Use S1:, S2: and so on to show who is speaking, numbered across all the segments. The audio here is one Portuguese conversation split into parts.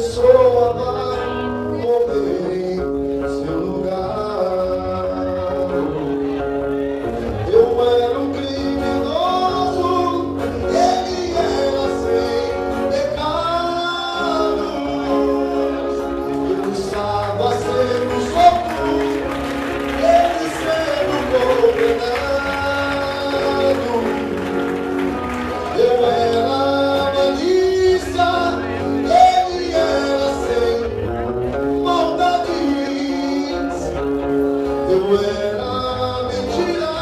S1: pessoa vai morrer em seu lugar. Eu era um criminoso, ele era sem pecados. Eu estava sendo solto, ele sendo condenado. Eu era malícia, ele era sem maldades. Eu era mentira,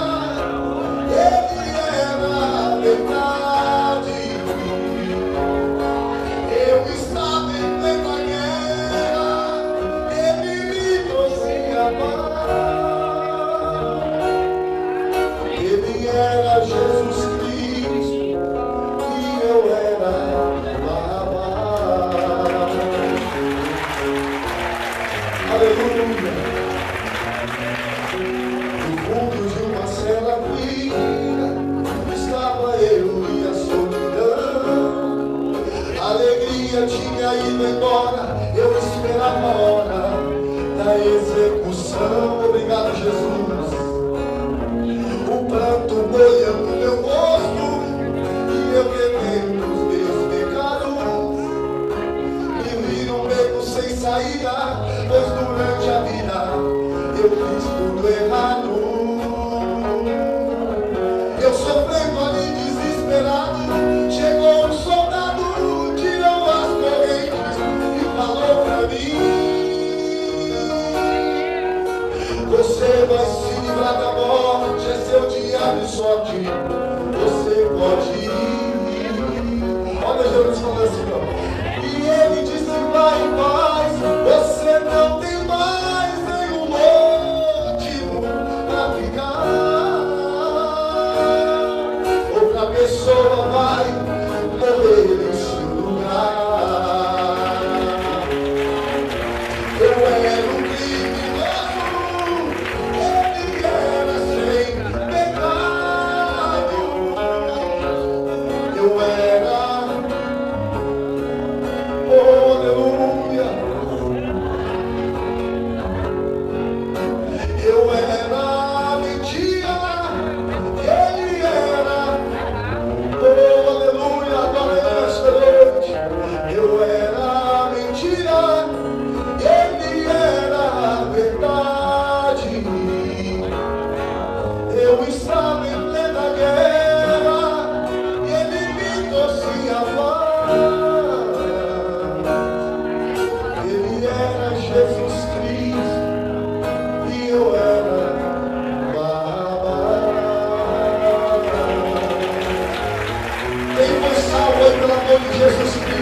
S1: ele era verdade. Eu estava em plena guerra, ele me trouxe a paz. Ele era Jesus Cristo e eu era Barrabás. Aleluia. No fundo de uma cela fria estava eu e a solidão. A alegria tinha ido embora, eu esperava a hora da execução. Obrigado, Jesus. O pranto molhando meu rosto e eu querendo os meus pecados. Me vi num beco sem saída, pois durante a vida eu fiz tudo errado. Eu sofrendo ali desesperado, chegou um soldado, tirou as correntes e falou pra mim: você vai se livrar da morte, é seu dia de sorte, você pode ir. Olha Jesus falando assim, ó. E ele disse: vai em paz, você não tem mais nenhum motivo pra ficar. Outra pessoa vai morrer em seu lugar. Eu era um criminoso, ele era sem pecado. Eu era, oh, aleluia. Eu era mentira, ele era, oh, aleluia, adorei esta noite. Eu era mentira, ele era verdade. Eu estava em plena guerra e ele me trouxe a paz. Ele era Jesus Cristo e eu era Barrabás. Quem foi salvo aí pelo amor de Jesus Cristo?